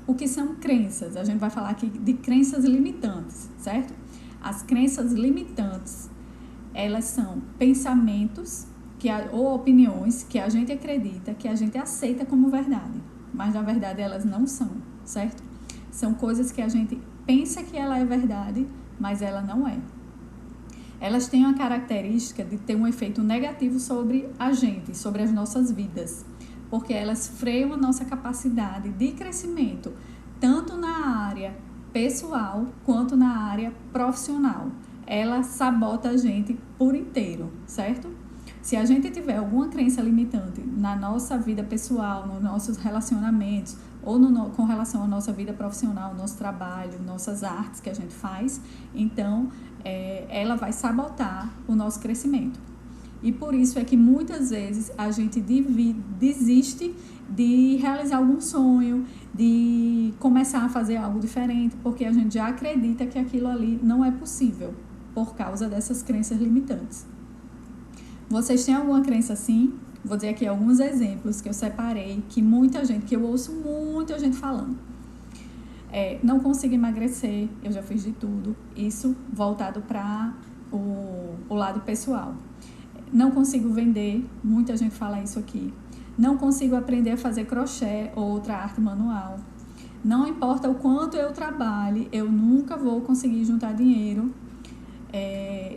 O que são crenças? A gente vai falar aqui de crenças limitantes, certo? As crenças limitantes, elas são pensamentos ou opiniões que a gente acredita, que a gente aceita como verdade, mas na verdade elas não são, certo? São coisas que a gente pensa que ela é verdade, mas ela não é. Elas têm a característica de ter um efeito negativo sobre a gente, sobre as nossas vidas, porque elas freiam a nossa capacidade de crescimento, tanto na área pessoal quanto na área profissional. Ela sabota a gente por inteiro, certo? Se a gente tiver alguma crença limitante na nossa vida pessoal, nos nossos relacionamentos, ou com relação à nossa vida profissional, nosso trabalho, nossas artes que a gente faz, então ela vai sabotar o nosso crescimento. E por isso é que muitas vezes a gente desiste de realizar algum sonho, de começar a fazer algo diferente, porque a gente já acredita que aquilo ali não é possível, por causa dessas crenças limitantes. Vocês têm alguma crença assim? Vou dizer aqui alguns exemplos que eu separei, que eu ouço muita gente falando. Não consigo emagrecer, eu já fiz de tudo. Isso voltado para o lado pessoal. Não consigo vender, muita gente fala isso aqui. Não consigo aprender a fazer crochê ou outra arte manual. Não importa o quanto eu trabalhe, eu nunca vou conseguir juntar dinheiro.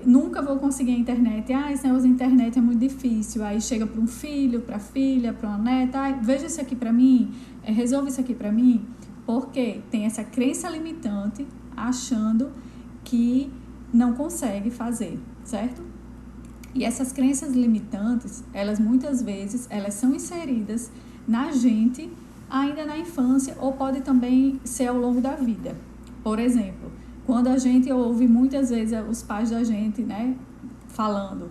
Nunca vou conseguir a internet. Esse negócio de internet é muito difícil. Aí chega para um filho, para a filha, para uma neta. Veja isso aqui para mim, resolva isso aqui para mim. Porque tem essa crença limitante, achando que não consegue fazer, certo? E essas crenças limitantes, elas muitas vezes, elas são inseridas na gente ainda na infância, ou pode também ser ao longo da vida. Por exemplo, quando a gente ouve muitas vezes os pais da gente, né, falando: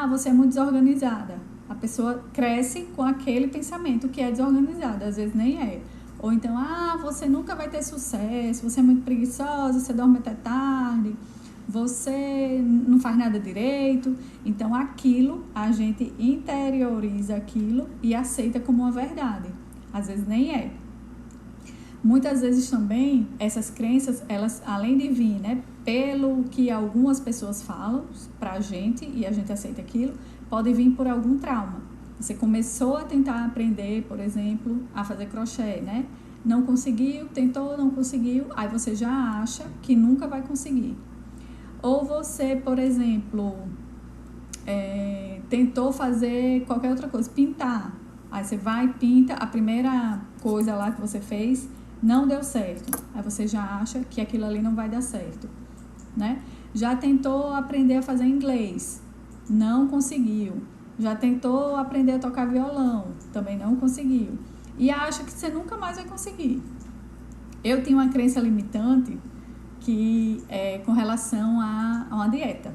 você é muito desorganizada. A pessoa cresce com aquele pensamento que é desorganizada, às vezes nem é. Ou então, você nunca vai ter sucesso, você é muito preguiçosa, você dorme até tarde, você não faz nada direito. Então, aquilo, a gente interioriza aquilo e aceita como uma verdade. Às vezes nem é. Muitas vezes também, essas crenças, elas, além de vir, né, pelo que algumas pessoas falam pra gente e a gente aceita aquilo, pode vir por algum trauma. Você começou a tentar aprender, por exemplo, a fazer crochê, né? Não conseguiu, tentou, não conseguiu, aí você já acha que nunca vai conseguir. Ou você, por exemplo, tentou fazer qualquer outra coisa, pintar. Aí você vai e pinta, a primeira coisa lá que você fez não deu certo. Aí você já acha que aquilo ali não vai dar certo, né? Já tentou aprender a fazer inglês, não conseguiu. Já tentou aprender a tocar violão, também não conseguiu. E acha que você nunca mais vai conseguir. Eu tinha uma crença limitante que é com relação a uma dieta.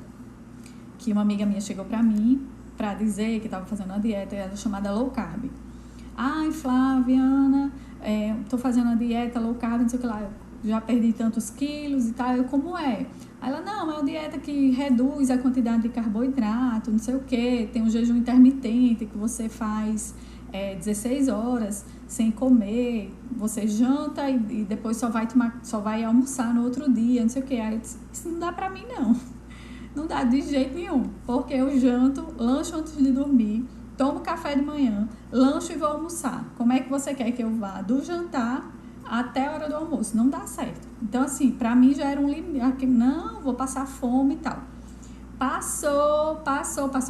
Que uma amiga minha chegou pra mim pra dizer que estava fazendo uma dieta chamada low carb. Flávia, Ana, tô fazendo uma dieta low carb, não sei o que lá, já perdi tantos quilos e tal. Como é? Aí ela, não, é uma dieta que reduz a quantidade de carboidrato, não sei o que, tem um jejum intermitente que você faz 16 horas sem comer, você janta e depois só vai almoçar no outro dia, não sei o que. Aí eu disse, isso não dá pra mim não. Não dá de jeito nenhum, porque eu janto, lancho antes de dormir, tomo café de manhã, lancho e vou almoçar. Como é que você quer que eu vá do jantar até a hora do almoço? Não dá certo. Então, assim, pra mim já era um limite. Não, vou passar fome e tal. Passou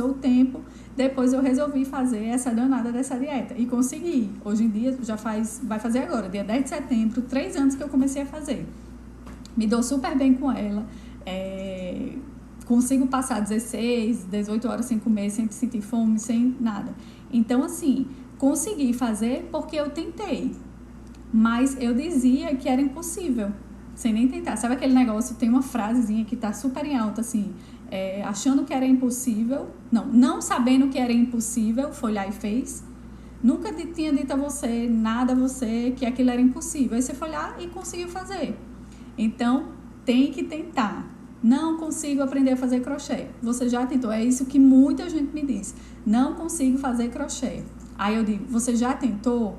o tempo. Depois eu resolvi fazer essa danada dessa dieta. E consegui. Hoje em dia, vai fazer agora, dia 10 de setembro, 3 anos que eu comecei a fazer. Me dou super bem com ela. Consigo passar 16, 18 horas sem comer, sem sentir fome, sem nada. Então, assim, consegui fazer porque eu tentei. Mas eu dizia que era impossível, sem nem tentar. Sabe aquele negócio, tem uma frasezinha que tá super em alta, assim, achando que era impossível, não sabendo que era impossível, foi lá e fez. Nunca tinha dito a você, nada a você, que aquilo era impossível. Aí você foi lá e conseguiu fazer. Então, tem que tentar. Não consigo aprender a fazer crochê. Você já tentou? É isso que muita gente me diz. Não consigo fazer crochê. Aí eu digo, você já tentou?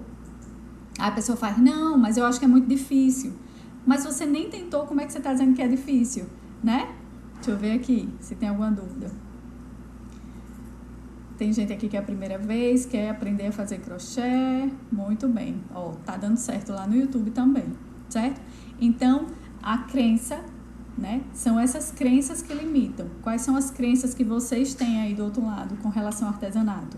Aí a pessoa faz, não, mas eu acho que é muito difícil. Mas você nem tentou, como é que você está dizendo que é difícil, né? Deixa eu ver aqui, se tem alguma dúvida. Tem gente aqui que é a primeira vez, quer aprender a fazer crochê. Muito bem. Ó, tá dando certo lá no YouTube também, certo? Então, a crença, né? São essas crenças que limitam. Quais são as crenças que vocês têm aí do outro lado com relação ao artesanato?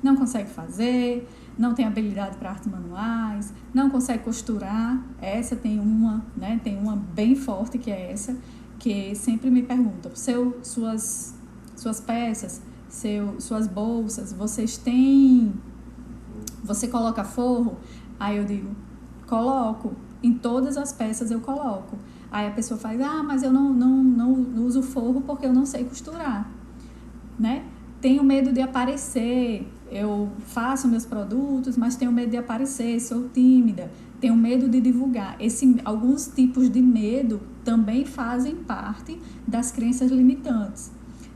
Não consegue fazer, não tem habilidade para artes manuais, não consegue costurar. Essa tem uma, né? Tem uma bem forte que é essa, que sempre me perguntam, suas peças, suas bolsas, vocês têm, você coloca forro? Aí eu digo, coloco, em todas as peças eu coloco. Aí a pessoa faz, mas eu não uso forro porque eu não sei costurar, né? Tenho medo de aparecer, eu faço meus produtos, mas tenho medo de aparecer, sou tímida, tenho medo de divulgar. Alguns tipos de medo também fazem parte das crenças limitantes.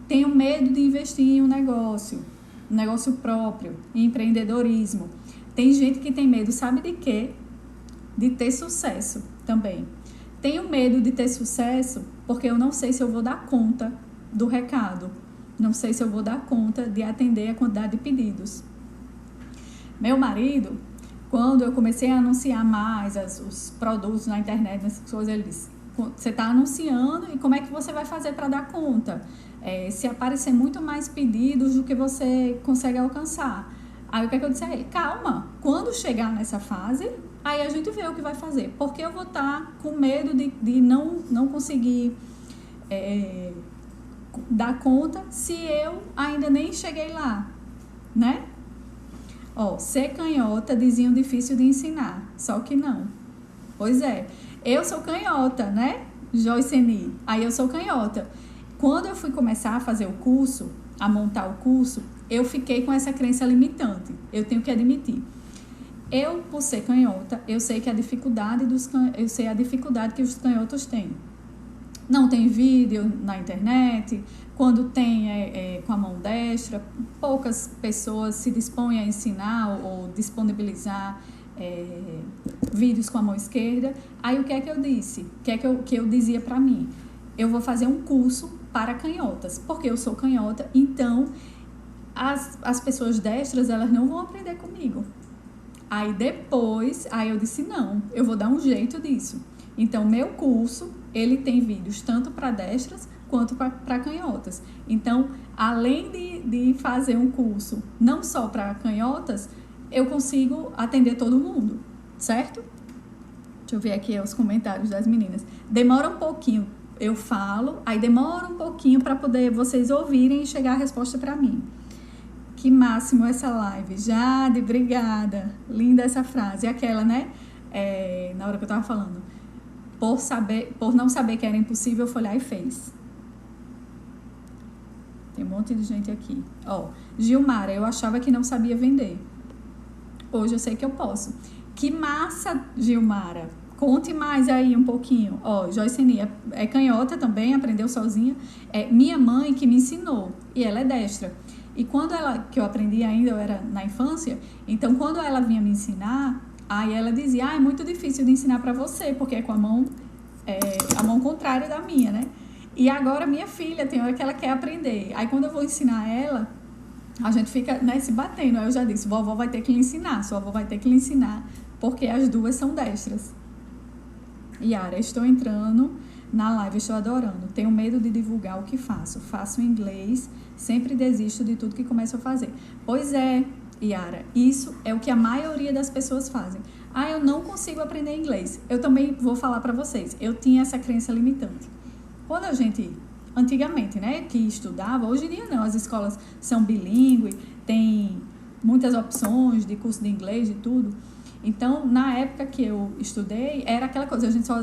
Tenho medo de investir em um negócio próprio, em empreendedorismo. Tem gente que tem medo, sabe de quê? De ter sucesso também. Tenho medo de ter sucesso porque eu não sei se eu vou dar conta do recado. Não sei se eu vou dar conta de atender a quantidade de pedidos. Meu marido, quando eu comecei a anunciar mais os produtos na internet, essas coisas, ele disse, você está anunciando e como é que você vai fazer para dar conta? Se aparecer muito mais pedidos do que você consegue alcançar. Aí o que é que eu disse a ele? Calma, quando chegar nessa fase, aí a gente vê o que vai fazer. Porque eu vou estar com medo de não conseguir dar conta se eu ainda nem cheguei lá, né? Ser canhota diziam difícil de ensinar, só que não. Pois é, eu sou canhota, né? Joiceni, aí eu sou canhota. Quando eu fui começar a fazer o curso, a montar o curso, eu fiquei com essa crença limitante, eu tenho que admitir. Eu, por ser canhota, eu sei que a dificuldade que os canhotos têm. Não tem vídeo na internet, quando tem com a mão destra, poucas pessoas se dispõem a ensinar ou disponibilizar vídeos com a mão esquerda. Aí o que é que eu disse? O que é que eu dizia para mim? Eu vou fazer um curso para canhotas, porque eu sou canhota, então as pessoas destras, elas não vão aprender comigo. Aí depois, eu disse, não, eu vou dar um jeito disso. Então, meu curso, ele tem vídeos tanto para destras quanto para canhotas. Então, além de fazer um curso não só para canhotas, eu consigo atender todo mundo, certo? Deixa eu ver aqui os comentários das meninas. Demora um pouquinho, eu falo, aí demora um pouquinho para poder vocês ouvirem e chegar a resposta para mim. Que máximo essa live. Jade, obrigada. Linda essa frase. E aquela, né? Na hora que eu tava falando. Por não saber que era impossível, foi lá e fez. Tem um monte de gente aqui. Gilmara, eu achava que não sabia vender. Hoje eu sei que eu posso. Que massa, Gilmara. Conte mais aí um pouquinho. Joiceni é canhota também, aprendeu sozinha. Minha mãe que me ensinou. E ela é destra. E quando que eu aprendi ainda, eu era na infância, então quando ela vinha me ensinar, aí ela dizia, é muito difícil de ensinar para você, porque é com a mão contrária da minha, né? E agora minha filha, tem hora que ela quer aprender. Aí quando eu vou ensinar ela, a gente fica, né, se batendo. Aí eu já disse, vovó vai ter que lhe ensinar, sua avó vai ter que lhe ensinar, porque as duas são destras. Yara, estou entrando na live, estou adorando. Tenho medo de divulgar o que faço. Faço inglês, sempre desisto de tudo que começo a fazer. Pois é, Yara, isso é o que a maioria das pessoas fazem. Eu não consigo aprender inglês. Eu também vou falar para vocês. Eu tinha essa crença limitante. Quando a gente, antigamente, né, que estudava, hoje em dia não, as escolas são bilíngues, tem muitas opções de curso de inglês e tudo. Então, na época que eu estudei, era aquela coisa, a gente só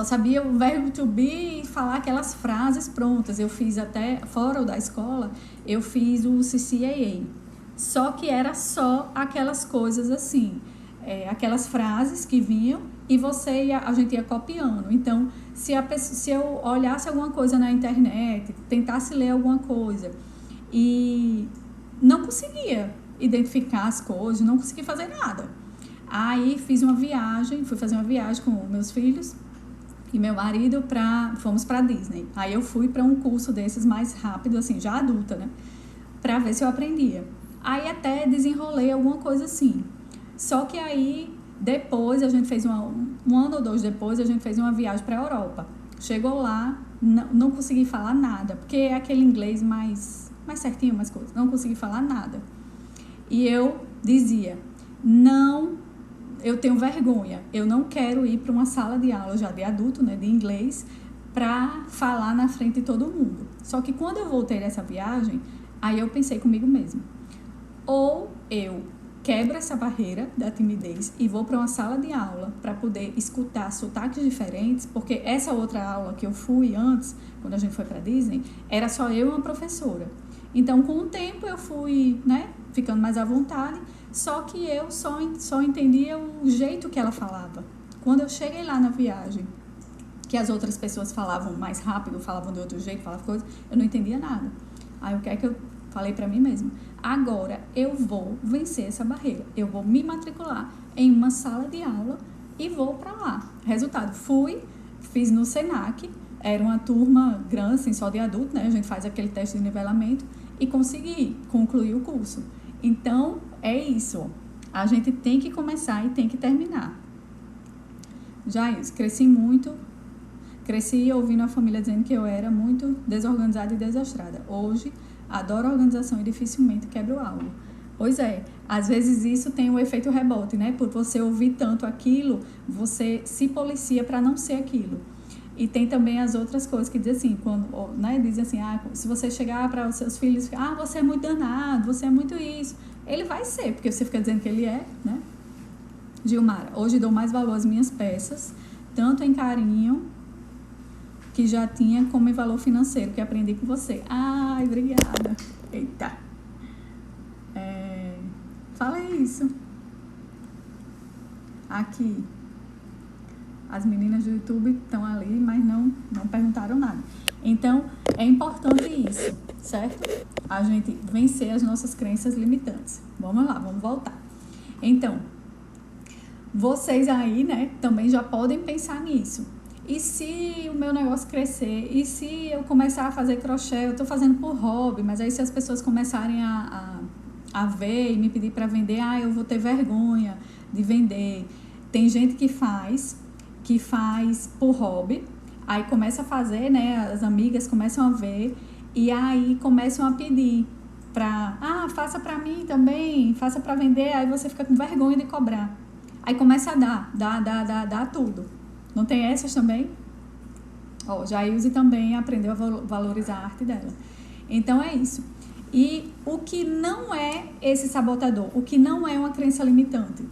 sabia o verbo to be e falar aquelas frases prontas. Eu fiz até, fora da escola, eu fiz o CCAA. Só que era só aquelas coisas assim, aquelas frases que vinham e a gente ia copiando. Então, se eu olhasse alguma coisa na internet, tentasse ler alguma coisa e não conseguia, identificar as coisas, não consegui fazer nada. Aí fui fazer uma viagem com meus filhos e meu marido, fomos pra Disney. Aí eu fui para um curso desses mais rápido, assim, já adulta, né? Pra ver se eu aprendia. Aí até desenrolei alguma coisa assim. Só que aí, depois, a gente fez um ano ou 2 depois, a gente fez uma viagem pra Europa. Chegou lá, não consegui falar nada, porque é aquele inglês mais certinho, mais coisa. Não consegui falar nada. E eu dizia, não, eu tenho vergonha, eu não quero ir para uma sala de aula já de adulto, né, de inglês, para falar na frente de todo mundo. Só que quando eu voltei dessa viagem, aí eu pensei comigo mesma, ou eu quebro essa barreira da timidez e vou para uma sala de aula para poder escutar sotaques diferentes, porque essa outra aula que eu fui antes, quando a gente foi para Disney, era só eu e uma professora. Então, com o tempo, eu fui, né, ficando mais à vontade, só que eu só entendia o jeito que ela falava. Quando eu cheguei lá na viagem, que as outras pessoas falavam mais rápido, falavam de outro jeito, falavam coisas, eu não entendia nada. Aí, o que é que eu falei pra mim mesma? Agora, eu vou vencer essa barreira. Eu vou me matricular em uma sala de aula e vou pra lá. Resultado, fiz no Senac, era uma turma grande, assim, só de adulto, né? A gente faz aquele teste de nivelamento e consegui concluir o curso. Então, é isso. A gente tem que começar e tem que terminar. Jair, cresci ouvindo a família dizendo que eu era muito desorganizada e desastrada. Hoje, adoro organização e dificilmente quebro algo. Pois é, às vezes isso tem um efeito rebote, né? Por você ouvir tanto aquilo, você se policia para não ser aquilo. E tem também as outras coisas que dizem assim, dizem assim, se você chegar para os seus filhos, você é muito danado, você é muito isso. Ele vai ser, porque você fica dizendo que ele é, né? Gilmara, hoje dou mais valor às minhas peças, tanto em carinho, que já tinha, como em valor financeiro, que aprendi com você. Ai, obrigada. Eita. Fala isso. Aqui. As meninas do YouTube estão ali, mas não perguntaram nada. Então, é importante isso, certo? A gente vencer as nossas crenças limitantes. Vamos lá, vamos voltar. Então, vocês aí, né, também já podem pensar nisso. E se o meu negócio crescer? E se eu começar a fazer crochê? Eu tô fazendo por hobby, mas aí se as pessoas começarem a ver e me pedir para vender, eu vou ter vergonha de vender. Tem gente que faz por hobby, aí começa a fazer, né, as amigas começam a ver e aí começam a pedir faça pra mim também, faça pra vender, aí você fica com vergonha de cobrar. Aí começa a dar tudo. Não tem essas também? Jailze também aprendeu a valorizar a arte dela. Então é isso. E o que não é esse sabotador? O que não é uma crença limitante?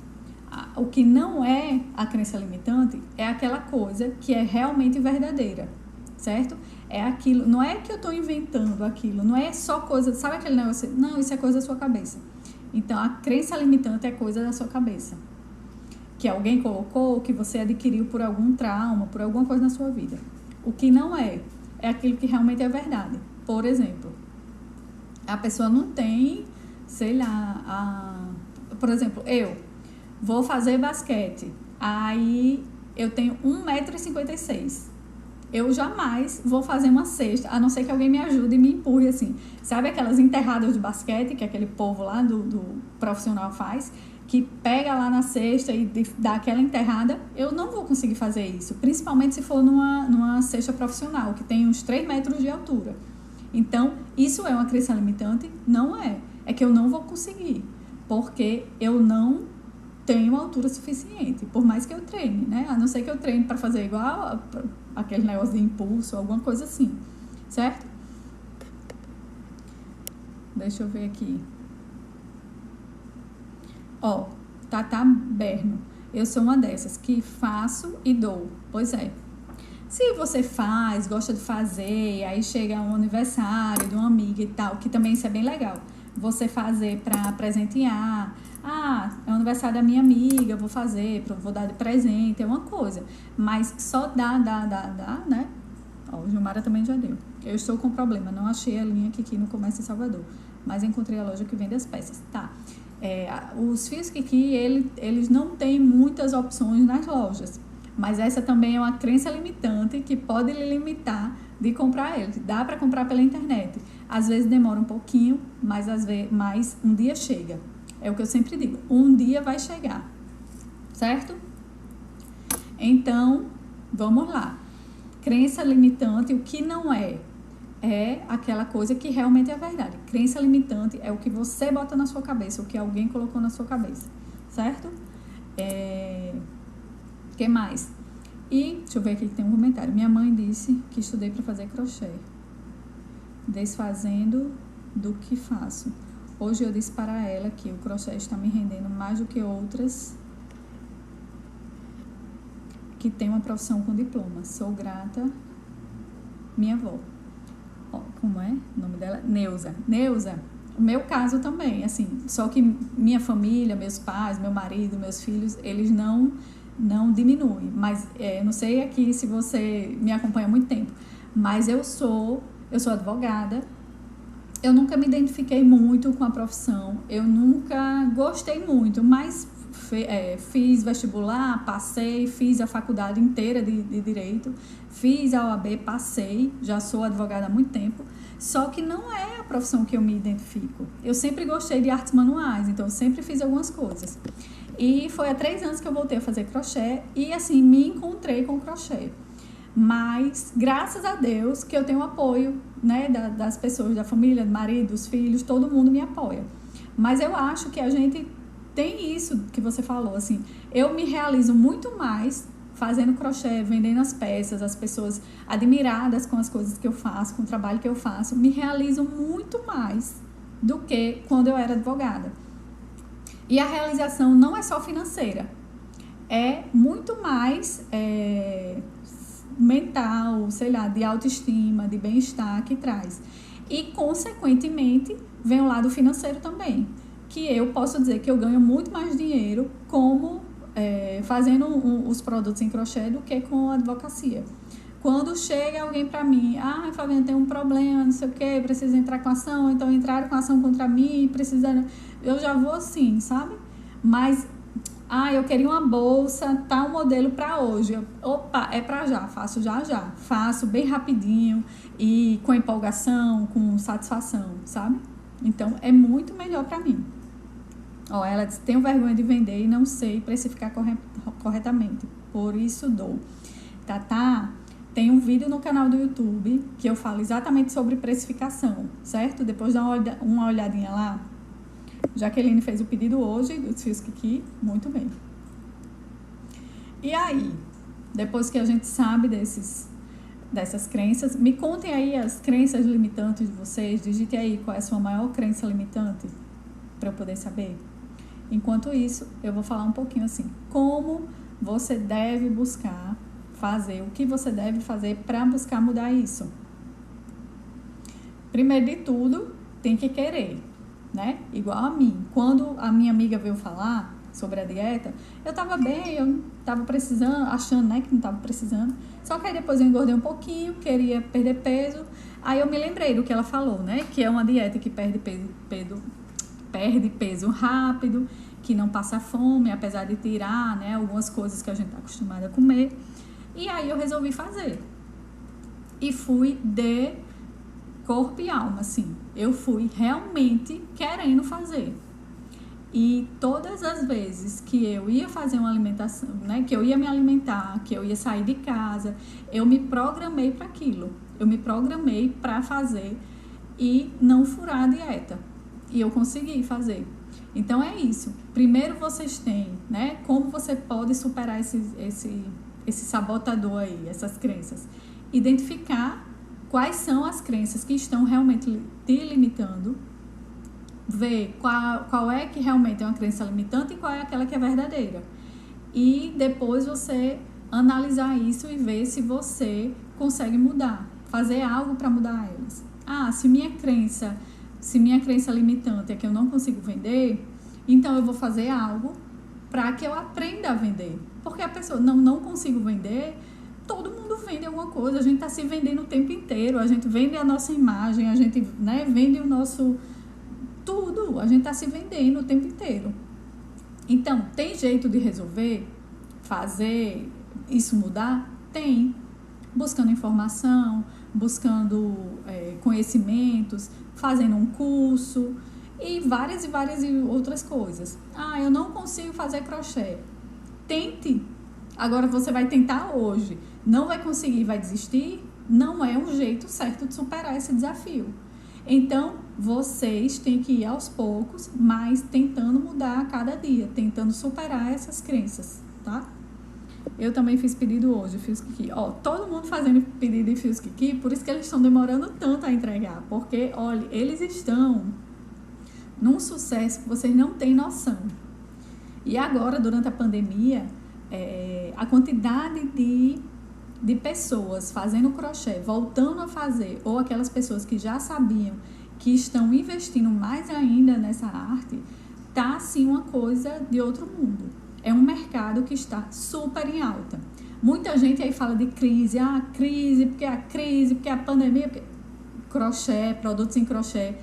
O que não é a crença limitante é aquela coisa que é realmente verdadeira, certo? É aquilo, não é que eu estou inventando aquilo, não é só coisa, sabe aquele negócio? Não, isso é coisa da sua cabeça. Então, a crença limitante é coisa da sua cabeça. Que alguém colocou, que você adquiriu por algum trauma, por alguma coisa na sua vida. O que não é aquilo que realmente é verdade. Por exemplo, a pessoa não tem, sei lá, por exemplo, eu vou fazer basquete, aí eu tenho 1,56 m. Eu jamais vou fazer uma cesta, a não ser que alguém me ajude e me empurre assim. Sabe aquelas enterradas de basquete que aquele povo lá do profissional faz? Que pega lá na cesta e dá aquela enterrada? Eu não vou conseguir fazer isso, principalmente se for numa cesta profissional, que tem uns 3 metros de altura. Então, isso é uma crença limitante? Não é. É que eu não vou conseguir, porque eu não tenho altura suficiente, por mais que eu treine, né? A não ser que eu treine para fazer igual aquele negócio de impulso, alguma coisa assim, certo? Deixa eu ver aqui. Tata Berno. Eu sou uma dessas que faço e dou. Pois é. Se você gosta de fazer, aí chega um aniversário de uma amiga e tal, que também isso é bem legal. Você fazer para presentear. É o aniversário da minha amiga, vou fazer, vou dar de presente, é uma coisa. Mas só dá, né? O Gilmara também já deu. Eu estou com problema, não achei a linha aqui no comércio em Salvador. mas encontrei a loja que vende as peças. Tá. Os fios Kiki, eles não têm muitas opções nas lojas, mas essa também é uma crença limitante que pode lhe limitar de comprar eles. Dá para comprar pela internet. Às vezes demora um pouquinho, mas um dia chega. É o que eu sempre digo, um dia vai chegar, certo? Então, vamos lá. Crença limitante, o que não é aquela coisa que realmente é verdade. Crença limitante é o que você bota na sua cabeça, o que alguém colocou na sua cabeça, certo? Que mais? E, deixa eu ver aqui que tem um comentário. Minha mãe disse que estudei para fazer crochê, desfazendo do que faço. Hoje eu disse para ela que o crochê está me rendendo mais do que outras que tem uma profissão com diploma. Sou grata, minha avó. Como é o nome dela? Neuza. Neuza, o meu caso também, assim, só que minha família, meus pais, meu marido, meus filhos, eles não diminuem. Mas não sei aqui se você me acompanha há muito tempo, mas eu sou advogada. Eu nunca me identifiquei muito com a profissão, eu nunca gostei muito, mas fiz vestibular, passei, fiz a faculdade inteira de Direito, fiz a OAB, passei, já sou advogada há muito tempo, só que não é a profissão que eu me identifico. Eu sempre gostei de artes manuais, então eu sempre fiz algumas coisas. E foi há 3 anos que eu voltei a fazer crochê e assim, me encontrei com o crochê. Mas, graças a Deus, que eu tenho apoio, né, das pessoas, da família, do marido, dos filhos, todo mundo me apoia. Mas eu acho que a gente tem isso que você falou, assim, eu me realizo muito mais fazendo crochê, vendendo as peças, as pessoas admiradas com as coisas que eu faço, com o trabalho que eu faço, me realizam muito mais do que quando eu era advogada. E a realização não é só financeira, é muito mais mental, sei lá, de autoestima, de bem-estar que traz. E, consequentemente, vem o lado financeiro também, que eu posso dizer que eu ganho muito mais dinheiro como fazendo os produtos em crochê do que com a advocacia. Quando chega alguém para mim, Flaviana, tem um problema, não sei o que, precisa entrar com ação, então entraram com ação contra mim, eu já vou assim, sabe? Mas eu queria uma bolsa, tal modelo para hoje. Opa, é para já, faço já. Faço bem rapidinho e com empolgação, com satisfação, sabe? Então, é muito melhor para mim. Ela disse, tenho vergonha de vender e não sei precificar corretamente, por isso dou. Tatá, tem um vídeo no canal do YouTube que eu falo exatamente sobre precificação, certo? Depois dá uma olhadinha lá. Jaqueline fez o pedido hoje dos fios Kiki, muito bem. E aí, depois que a gente sabe dessas crenças, me contem aí as crenças limitantes de vocês, digite aí qual é a sua maior crença limitante, para eu poder saber. Enquanto isso, eu vou falar um pouquinho assim, como você deve buscar fazer, o que você deve fazer para buscar mudar isso. Primeiro de tudo, tem que querer. Né? Igual a mim. Quando a minha amiga veio falar sobre a dieta, eu tava bem, eu tava precisando, achando, né, que não tava precisando. Só que aí depois eu engordei um pouquinho, queria perder peso. Aí eu me lembrei do que ela falou, né? Que é uma dieta que perde peso rápido, que não passa fome, apesar de tirar, né, algumas coisas que a gente tá acostumada a comer. E aí eu resolvi fazer. E fui de corpo e alma, assim. Eu fui realmente querendo fazer. E todas as vezes que eu ia fazer uma alimentação, né, que eu ia me alimentar, que eu ia sair de casa, eu me programei para aquilo. Eu me programei para fazer e não furar a dieta. E eu consegui fazer. Então é isso. Primeiro vocês têm, né, como você pode superar esse sabotador aí, essas crenças. Identificar quais são as crenças que estão realmente te limitando, ver qual é que realmente é uma crença limitante e qual é aquela que é verdadeira. E depois você analisar isso e ver se você consegue mudar, fazer algo para mudar elas. Se minha crença limitante é que eu não consigo vender, então eu vou fazer algo para que eu aprenda a vender. Porque a pessoa não consigo vender, todo mundo vende alguma coisa, a gente está se vendendo o tempo inteiro, a gente vende a nossa imagem, a gente, né, vende o nosso tudo. A gente está se vendendo o tempo inteiro. Então, tem jeito de resolver, fazer isso mudar? Tem. Buscando informação, buscando conhecimentos, fazendo um curso e várias outras coisas. Ah, eu não consigo fazer crochê. Tente. Agora você vai tentar hoje. Não vai conseguir, vai desistir? Não é um jeito certo de superar esse desafio. Então, vocês têm que ir aos poucos, mas tentando mudar a cada dia, tentando superar essas crenças, tá? Eu também fiz pedido hoje, fiz Kiki. Ó, todo mundo fazendo pedido de fios Kiki, por isso que eles estão demorando tanto a entregar. Porque, olha, eles estão num sucesso que vocês não têm noção. E agora, durante a pandemia, a quantidade de pessoas fazendo crochê, voltando a fazer, ou aquelas pessoas que já sabiam, que estão investindo mais ainda nessa arte, tá assim uma coisa de outro mundo. É um mercado que está super em alta. Muita gente aí fala de crise, crise, porque a crise, porque a pandemia, porque... crochê, produtos em crochê.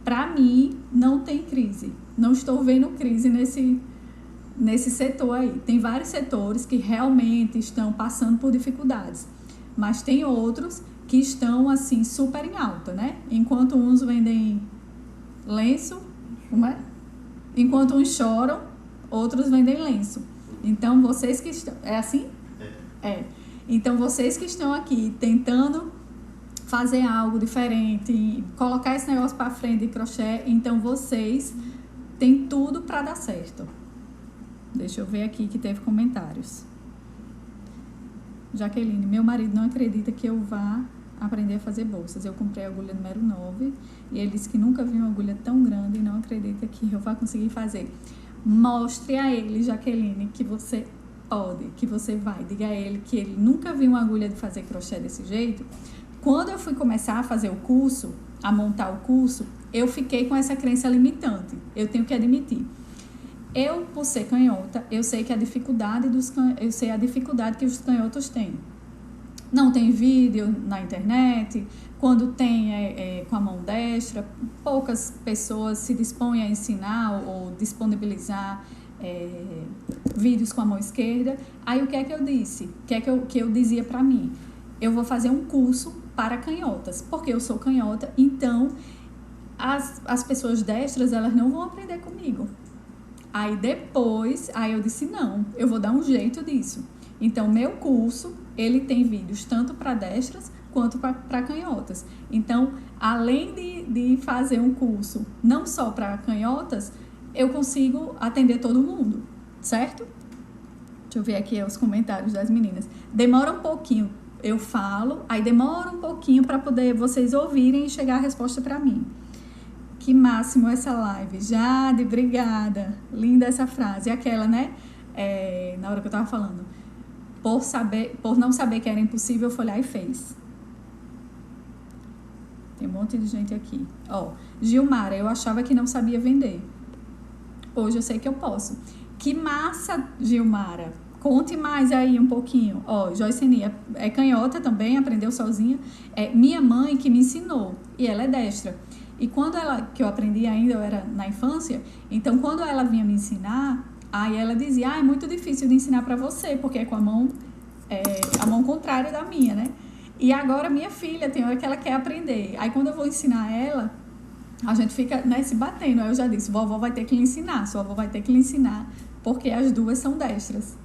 Para mim, não tem crise. Não estou vendo crise nesse setor aí. Tem vários setores que realmente estão passando por dificuldades, mas tem outros que estão assim super em alta, né? Enquanto uns vendem lenço, como é? Enquanto uns choram, outros vendem lenço. Então, vocês que estão... É assim? É. Então, vocês que estão aqui tentando fazer algo diferente, colocar esse negócio para frente de crochê, então vocês têm tudo para dar certo. Deixa eu ver aqui que teve comentários. Jaqueline, meu marido não acredita que eu vá aprender a fazer bolsas. Eu comprei a agulha número 9 e ele disse que nunca viu uma agulha tão grande e não acredita que eu vá conseguir fazer. Mostre a ele, Jaqueline, que você pode, que você vai. Diga a ele que ele nunca viu uma agulha de fazer crochê desse jeito. Quando eu fui começar a fazer o curso, a montar o curso, eu fiquei com essa crença limitante. Eu tenho que admitir. Eu, por ser canhota, eu sei que a dificuldade que os canhotos têm. Não tem vídeo na internet, quando tem com a mão destra, poucas pessoas se dispõem a ensinar ou disponibilizar vídeos com a mão esquerda. Aí o que é que eu disse? O que é que eu dizia para mim? Eu vou fazer um curso para canhotas, porque eu sou canhota, então as pessoas destras, elas não vão aprender comigo. Aí depois, eu disse, não, eu vou dar um jeito disso. Então, meu curso, ele tem vídeos tanto para destras quanto para canhotas. Então, além de fazer um curso não só para canhotas, eu consigo atender todo mundo, certo? Deixa eu ver aqui os comentários das meninas. Demora um pouquinho, eu falo, aí demora um pouquinho para poder vocês ouvirem e chegar a resposta para mim. Que máximo essa live. Jade, obrigada. Linda essa frase. Aquela, né? Na hora que eu tava falando. Por não saber que era impossível, foi lá e fez. Tem um monte de gente aqui. Ó, Gilmara, eu achava que não sabia vender. Hoje eu sei que eu posso. Que massa, Gilmara. Conte mais aí um pouquinho. Ó, Joiceni é canhota também, aprendeu sozinha. É minha mãe que me ensinou. E ela é destra. E quando que eu aprendi ainda, eu era na infância, então quando ela vinha me ensinar, aí ela dizia, é muito difícil de ensinar para você, porque é com a mão contrária da minha, né? E agora minha filha, tem hora que ela quer aprender. Aí quando eu vou ensinar ela, a gente fica, né, se batendo. Aí eu já disse, vovó vai ter que lhe ensinar, sua avó vai ter que lhe ensinar, porque as duas são destras.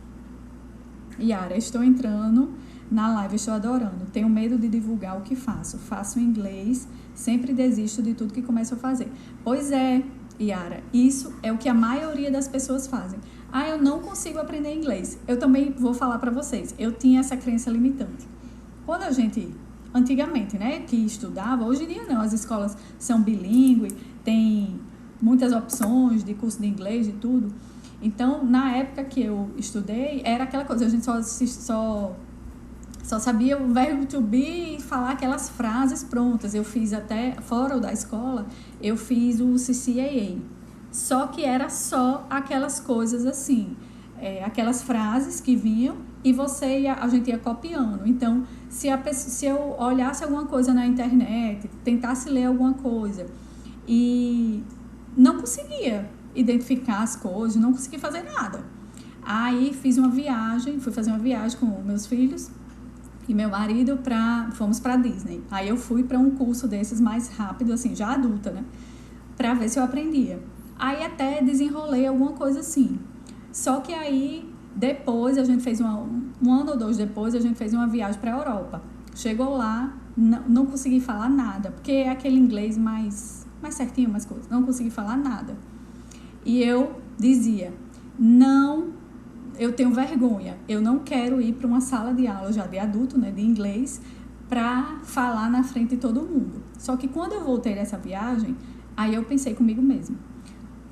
Yara, estou entrando na live, estou adorando. Tenho medo de divulgar o que faço. Faço em inglês, sempre desisto de tudo que começo a fazer. Pois é, Yara, isso é o que a maioria das pessoas fazem. Eu não consigo aprender inglês. Eu também vou falar para vocês. Eu tinha essa crença limitante. Quando a gente, antigamente, né, que estudava, hoje em dia não, as escolas são bilíngues, tem muitas opções de curso de inglês e tudo. Então, na época que eu estudei, era aquela coisa, a gente só sabia o verbo to be e falar aquelas frases prontas. Eu fiz até, fora da escola, eu fiz o CCAA. Só que era só aquelas coisas assim, aquelas frases que vinham e a gente ia copiando. Então, se eu olhasse alguma coisa na internet, tentasse ler alguma coisa e não conseguia identificar as coisas, não conseguia fazer nada. Aí fui fazer uma viagem com meus filhos e meu marido, fomos pra Disney. Aí eu fui para um curso desses mais rápido, assim, já adulta, né? Pra ver se eu aprendia. Aí até desenrolei alguma coisa assim. Só que aí, depois, a gente fez um ano ou dois depois, a gente fez uma viagem pra Europa. Chegou lá, não consegui falar nada, porque é aquele inglês mais certinho, mais coisa. Não consegui falar nada. E eu dizia, eu tenho vergonha, eu não quero ir para uma sala de aula já de adulto, né, de inglês, para falar na frente de todo mundo. Só que quando eu voltei dessa viagem, aí eu pensei comigo mesma,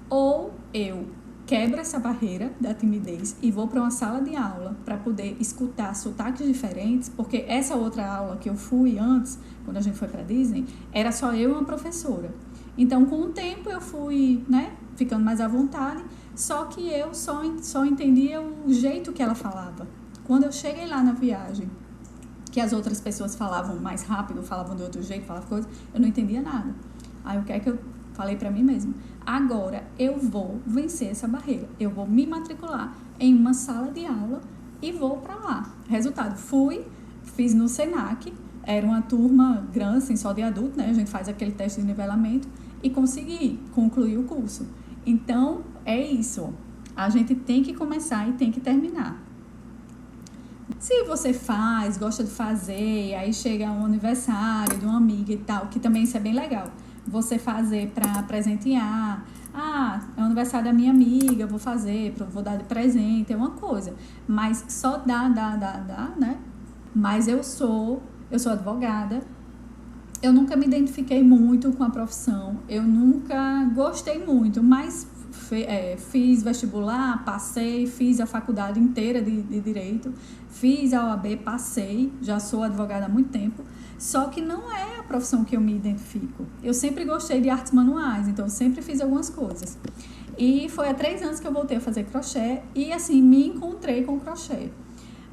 ou eu quebro essa barreira da timidez e vou para uma sala de aula para poder escutar sotaques diferentes, porque essa outra aula que eu fui antes, quando a gente foi para Disney, era só eu e uma professora. Então, com o tempo, eu fui, né, ficando mais à vontade, só que eu só entendia o jeito que ela falava. Quando eu cheguei lá na viagem, que as outras pessoas falavam mais rápido, falavam de outro jeito, falavam coisas, eu não entendia nada. Aí, o que é que eu falei pra mim mesma? Agora, eu vou vencer essa barreira. Eu vou me matricular em uma sala de aula e vou pra lá. Resultado, fiz no Senac, era uma turma grande, assim, só de adulto, né? A gente faz aquele teste de nivelamento e consegui concluir o curso. Então, é isso. A gente tem que começar e tem que terminar. Se você gosta de fazer, aí chega um aniversário de uma amiga e tal, que também isso é bem legal. Você fazer para presentear. É o aniversário da minha amiga, vou dar de presente, é uma coisa. Mas só dá, né? Mas eu sou advogada. Eu nunca me identifiquei muito com a profissão, eu nunca gostei muito, mas fiz vestibular, passei, fiz a faculdade inteira de Direito, fiz a OAB, passei, já sou advogada há muito tempo, só que não é a profissão que eu me identifico. Eu sempre gostei de artes manuais, então eu sempre fiz algumas coisas. E foi há 3 anos que eu voltei a fazer crochê e assim, me encontrei com o crochê.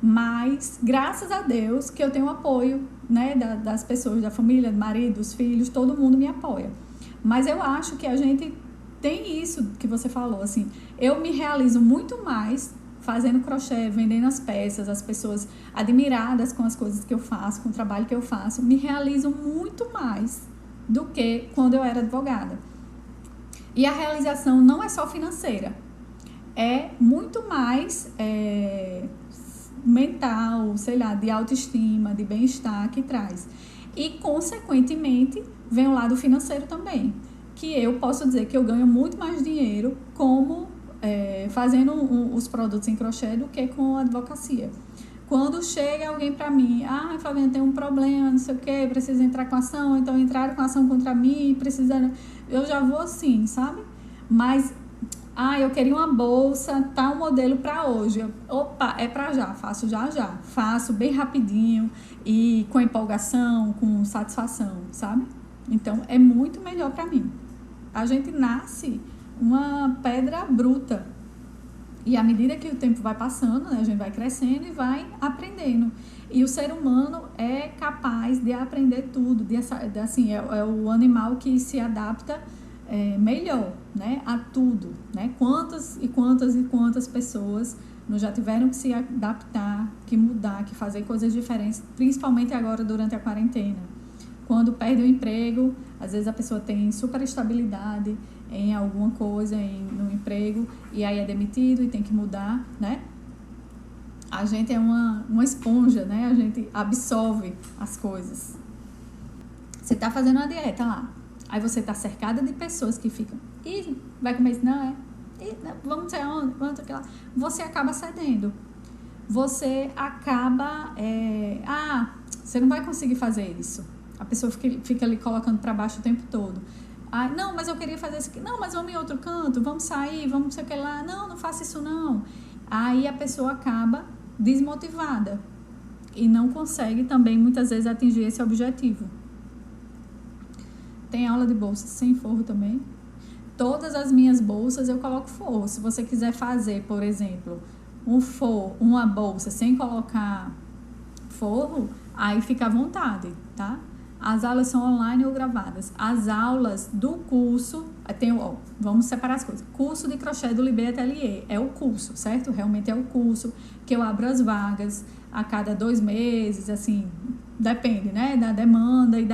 Mas, graças a Deus, que eu tenho apoio, né, das pessoas, da família, do marido, dos filhos, todo mundo me apoia. Mas eu acho que a gente tem isso que você falou, assim, eu me realizo muito mais fazendo crochê, vendendo as peças, as pessoas admiradas com as coisas que eu faço, com o trabalho que eu faço, me realizam muito mais do que quando eu era advogada. E a realização não é só financeira, é muito mais mental, sei lá, de autoestima, de bem-estar que traz. E, consequentemente, vem o lado financeiro também, que eu posso dizer que eu ganho muito mais dinheiro fazendo os produtos em crochê do que com a advocacia. Quando chega alguém para mim, Flaviana, tem um problema, não sei o que, precisa entrar com ação, então entraram com ação contra mim, eu já vou assim, sabe? Mas eu queria uma bolsa, tal modelo para hoje. Opa, é para já, faço já. Faço bem rapidinho e com empolgação, com satisfação, sabe? Então, é muito melhor para mim. A gente nasce uma pedra bruta. E à medida que o tempo vai passando, né, a gente vai crescendo e vai aprendendo. E o ser humano é capaz de aprender tudo. Assim, é o animal que se adapta melhor, né, a tudo, né? Quantas pessoas já tiveram que se adaptar, que mudar, que fazer coisas diferentes, principalmente agora durante a quarentena. Quando perde o emprego, às vezes a pessoa tem super estabilidade em alguma coisa, no emprego, e aí é demitido e tem que mudar, né? A gente é uma esponja, né? A gente absorve as coisas. Você tá fazendo uma dieta lá. Aí você tá cercada de pessoas que ficam, vai comer isso? Não, vamos dizer onde? Vamos lá. Você acaba cedendo. Você acaba, você não vai conseguir fazer isso. A pessoa fica ali colocando para baixo o tempo todo. Não, mas eu queria fazer isso aqui. Não, mas vamos em outro canto, vamos sair, vamos não sei o que lá. Não faça isso não. Aí a pessoa acaba desmotivada e não consegue também muitas vezes atingir esse objetivo. Tem aula de bolsa sem forro também. Todas as minhas bolsas eu coloco forro. Se você quiser fazer, por exemplo, uma bolsa sem colocar forro, aí fica à vontade, tá? As aulas são online ou gravadas. As aulas do curso, Vamos separar as coisas. Curso de crochê do Libê Atelier é o curso, certo? Realmente é o curso que eu abro as vagas a cada 2 meses, assim, depende, né? Da demanda e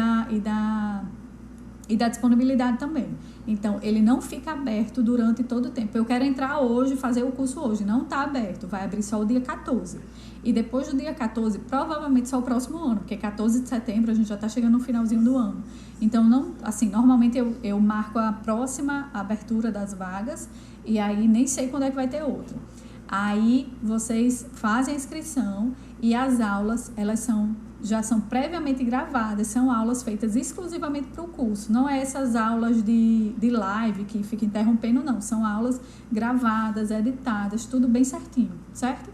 da disponibilidade também. Então, ele não fica aberto durante todo o tempo. Eu quero entrar hoje, fazer o curso hoje. Não está aberto, vai abrir só o dia 14. E depois do dia 14, provavelmente só o próximo ano, porque 14 de setembro a gente já está chegando no finalzinho do ano. Então, não, assim, normalmente eu marco a próxima abertura das vagas e aí nem sei quando é que vai ter outra. Aí vocês fazem a inscrição e as aulas, elas já são previamente gravadas, são aulas feitas exclusivamente para o curso. Não é essas aulas de live que fica interrompendo, não. São aulas gravadas, editadas, tudo bem certinho, certo?